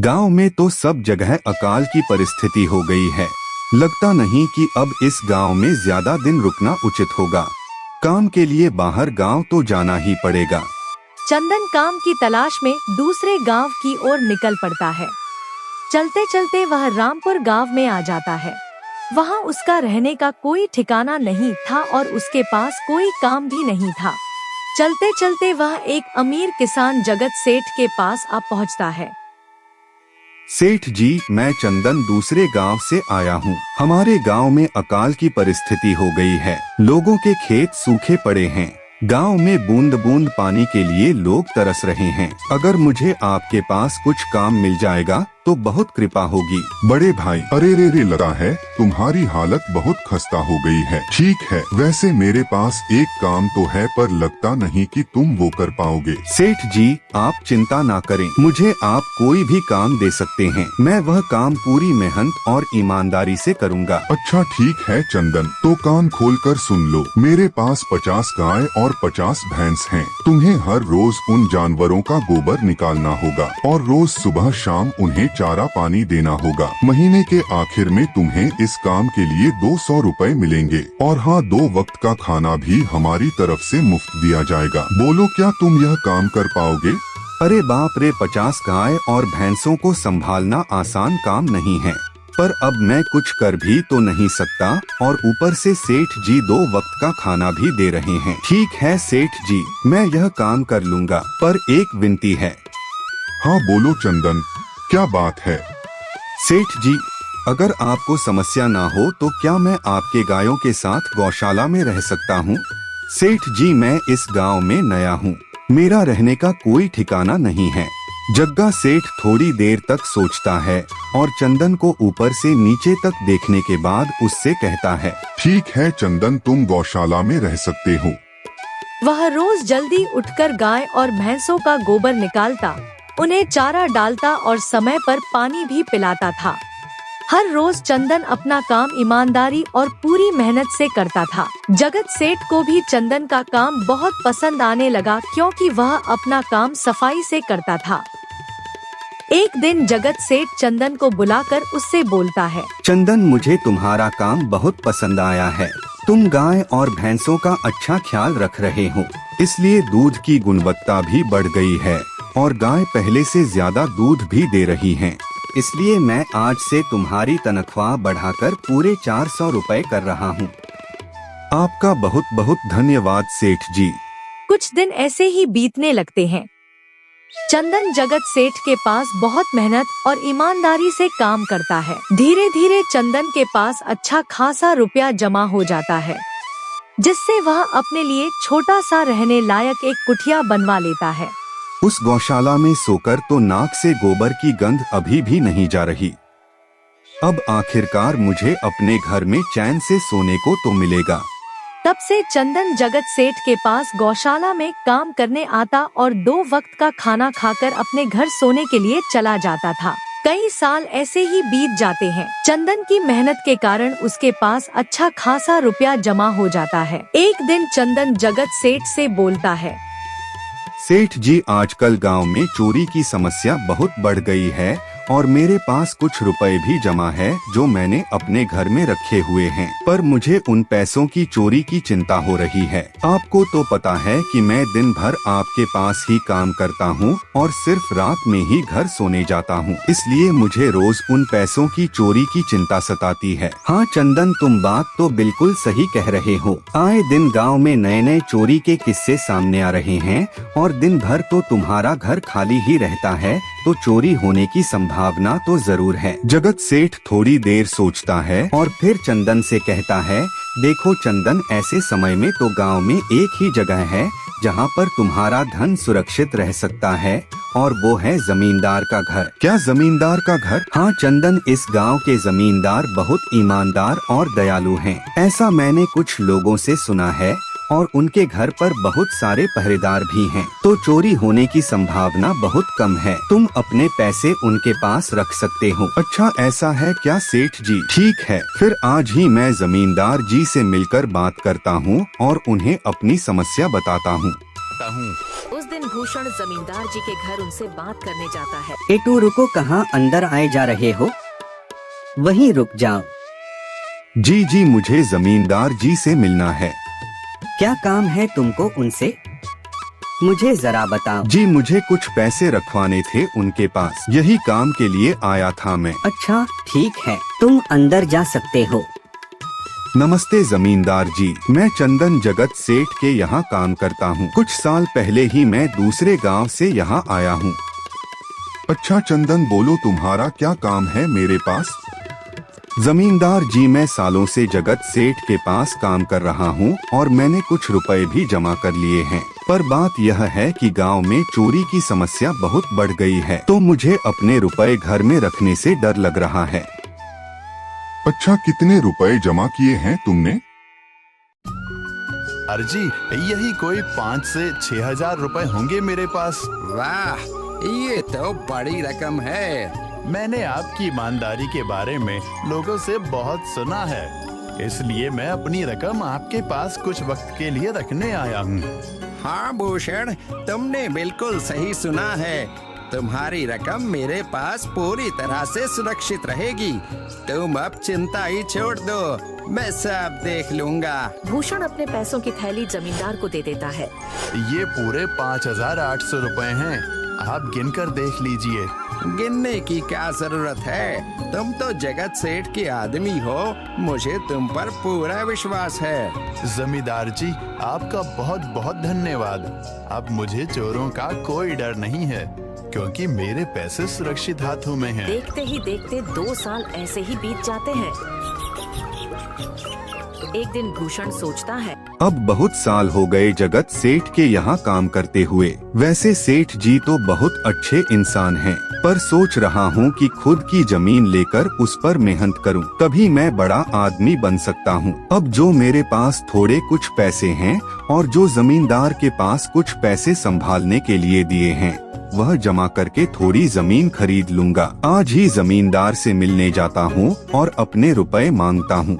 गांव में तो सब जगह अकाल की परिस्थिति हो गई है। लगता नहीं कि अब इस गांव में ज्यादा दिन रुकना उचित होगा। काम के लिए बाहर गांव तो जाना ही पड़ेगा। चंदन काम की तलाश में दूसरे गांव की ओर निकल पड़ता है। चलते चलते वह रामपुर गांव में आ जाता है। वहां उसका रहने का कोई ठिकाना नहीं था और उसके पास कोई काम भी नहीं था। चलते चलते वह एक अमीर किसान जगत सेठ के पास आ पहुंचता है। सेठ जी, मैं चंदन दूसरे गांव से आया हूँ। हमारे गांव में अकाल की परिस्थिति हो गई है। लोगों के खेत सूखे पड़े हैं। गांव में बूंद बूंद पानी के लिए लोग तरस रहे हैं। अगर मुझे आपके पास कुछ काम मिल जाएगा तो बहुत कृपा होगी। बड़े भाई, अरे रे लगा है, तुम्हारी हालत बहुत खस्ता हो गई है। ठीक है, वैसे मेरे पास एक काम तो है, पर लगता नहीं कि तुम वो कर पाओगे। सेठ जी, आप चिंता ना करें, मुझे आप कोई भी काम दे सकते हैं। मैं वह काम पूरी मेहनत और ईमानदारी से करूँगा। अच्छा ठीक है चंदन, तो कान खोल कर सुन लो। मेरे पास 50 गाय और 50 भैंस हैं। तुम्हें हर रोज उन जानवरों का गोबर निकालना होगा और रोज सुबह शाम उन्हें चारा पानी देना होगा। महीने के आखिर में तुम्हें इस काम के लिए 200 रुपए मिलेंगे और हाँ, 2 वक्त का खाना भी हमारी तरफ से मुफ्त दिया जाएगा। बोलो, क्या तुम यह काम कर पाओगे? अरे बाप रे, 50 गाय और भैंसों को संभालना आसान काम नहीं है, पर अब मैं कुछ कर भी तो नहीं सकता और ऊपर से सेठ जी 2 वक्त का खाना भी दे रहे हैं। ठीक है सेठ जी, मैं यह काम कर लूँगा, पर एक विनती है। हाँ बोलो चंदन, क्या बात है? सेठ जी, अगर आपको समस्या ना हो तो क्या मैं आपके गायों के साथ गौशाला में रह सकता हूँ? सेठ जी, मैं इस गांव में नया हूँ। मेरा रहने का कोई ठिकाना नहीं है। जग्गा सेठ थोड़ी देर तक सोचता है और चंदन को ऊपर से नीचे तक देखने के बाद उससे कहता है, ठीक है चंदन, तुम गौशाला में रह सकते हो। वह रोज जल्दी उठकर गाय और भैंसों का गोबर निकालता, उन्हें चारा डालता और समय पर पानी भी पिलाता था। हर रोज चंदन अपना काम ईमानदारी और पूरी मेहनत से करता था। जगत सेठ को भी चंदन का काम बहुत पसंद आने लगा, क्योंकि वह अपना काम सफाई से करता था। एक दिन जगत सेठ चंदन को बुलाकर उससे बोलता है, चंदन, मुझे तुम्हारा काम बहुत पसंद आया है। तुम गाय और भैंसों का अच्छा ख्याल रख रहे हो, इसलिए दूध की गुणवत्ता भी बढ़ गई है और गाय पहले से ज्यादा दूध भी दे रही हैं। इसलिए मैं आज से तुम्हारी तनख्वाह बढ़ाकर पूरे 400 रुपए कर रहा हूँ। आपका बहुत बहुत धन्यवाद सेठ जी। कुछ दिन ऐसे ही बीतने लगते हैं। चंदन जगत सेठ के पास बहुत मेहनत और ईमानदारी से काम करता है। धीरे धीरे चंदन के पास अच्छा खासा रुपया जमा हो जाता है, जिससे वह अपने लिए छोटा सा रहने लायक एक कुटिया बनवा लेता है। उस गौशाला में सोकर तो नाक से गोबर की गंध अभी भी नहीं जा रही। अब आखिरकार मुझे अपने घर में चैन से सोने को तो मिलेगा। तब से चंदन जगत सेठ के पास गौशाला में काम करने आता और 2 वक्त का खाना खाकर अपने घर सोने के लिए चला जाता था। कई साल ऐसे ही बीत जाते हैं। चंदन की मेहनत के कारण उसके पास अच्छा खासा रुपया जमा हो जाता है। एक दिन चंदन जगत सेठ से बोलता है, सेठ जी, आजकल गांव में चोरी की समस्या बहुत बढ़ गई है और मेरे पास कुछ रुपए भी जमा है जो मैंने अपने घर में रखे हुए हैं, पर मुझे उन पैसों की चोरी की चिंता हो रही है। आपको तो पता है कि मैं दिन भर आपके पास ही काम करता हूँ और सिर्फ रात में ही घर सोने जाता हूँ, इसलिए मुझे रोज उन पैसों की चोरी की चिंता सताती है। हाँ चंदन, तुम बात तो बिल्कुल सही कह रहे हो। आए दिन गाँव में नए नए चोरी के किस्से सामने आ रहे हैं और दिन भर तो तुम्हारा घर खाली ही रहता है, तो चोरी होने की संभावना तो जरूर है। जगत सेठ थोड़ी देर सोचता है और फिर चंदन से कहता है, देखो चंदन, ऐसे समय में तो गांव में एक ही जगह है जहां पर तुम्हारा धन सुरक्षित रह सकता है, और वो है जमींदार का घर। क्या जमींदार का घर? हाँ चंदन, इस गांव के जमींदार बहुत ईमानदार और दयालु हैं। ऐसा मैंने कुछ लोगों से सुना है और उनके घर पर बहुत सारे पहरेदार भी हैं, तो चोरी होने की संभावना बहुत कम है। तुम अपने पैसे उनके पास रख सकते हो। अच्छा, ऐसा है क्या सेठ जी? ठीक है, फिर आज ही मैं जमींदार जी से मिलकर बात करता हूँ और उन्हें अपनी समस्या बताता हूँ। उस दिन भूषण जमींदार जी के घर उनसे बात करने जाता है। एटू रुको, कहाँ अंदर आए जा रहे हो? वहीं रुक जाओ। जी जी, मुझे जमींदार जी से मिलना है। क्या काम है तुमको उनसे? मुझे जरा बताओ। जी, मुझे कुछ पैसे रखवाने थे उनके पास, यही काम के लिए आया था मैं। अच्छा ठीक है, तुम अंदर जा सकते हो। नमस्ते जमींदार जी, मैं चंदन जगत सेठ के यहाँ काम करता हूँ। कुछ साल पहले ही मैं दूसरे गांव से यहाँ आया हूँ। अच्छा चंदन, बोलो तुम्हारा क्या काम है मेरे पास? जमींदार जी, मैं सालों से जगत सेठ के पास काम कर रहा हूँ और मैंने कुछ रुपए भी जमा कर लिए हैं। पर बात यह है कि गांव में चोरी की समस्या बहुत बढ़ गई है, तो मुझे अपने रुपए घर में रखने से डर लग रहा है। अच्छा, कितने रुपए जमा किए हैं तुमने? अर्जी, यही कोई 5 से 6 हजार रुपए होंगे मेरे पास। वाह, ये तो बड़ी रकम है। मैंने आपकी ईमानदारी के बारे में लोगों से बहुत सुना है, इसलिए मैं अपनी रकम आपके पास कुछ वक्त के लिए रखने आया हूँ। हाँ भूषण, तुमने बिल्कुल सही सुना है। तुम्हारी रकम मेरे पास पूरी तरह से सुरक्षित रहेगी। तुम अब चिंता ही छोड़ दो, मैं सब देख लूँगा। भूषण अपने पैसों की थैली जमींदार को दे देता है। ये पूरे 5,800 रुपए हैं, आप गिनकर देख लीजिए। गिनने की क्या जरूरत है? तुम तो जगत सेठ के आदमी हो, मुझे तुम पर पूरा विश्वास है। जमींदार जी, आपका बहुत बहुत धन्यवाद। अब मुझे चोरों का कोई डर नहीं है, क्योंकि मेरे पैसे सुरक्षित हाथों में हैं। देखते ही देखते 2 साल ऐसे ही बीत जाते हैं। एक दिन भूषण सोचता है, अब बहुत साल हो गए जगत सेठ के यहाँ काम करते हुए। वैसे सेठ जी तो बहुत अच्छे इंसान हैं, पर सोच रहा हूँ कि खुद की जमीन लेकर उस पर मेहनत करूँ, तभी मैं बड़ा आदमी बन सकता हूँ। अब जो मेरे पास थोड़े कुछ पैसे हैं और जो जमींदार के पास कुछ पैसे संभालने के लिए दिए हैं, वह जमा करके थोड़ी जमीन खरीद लूँगा। आज ही जमींदार से मिलने जाता हूँ और अपने रुपए मांगता हूँ।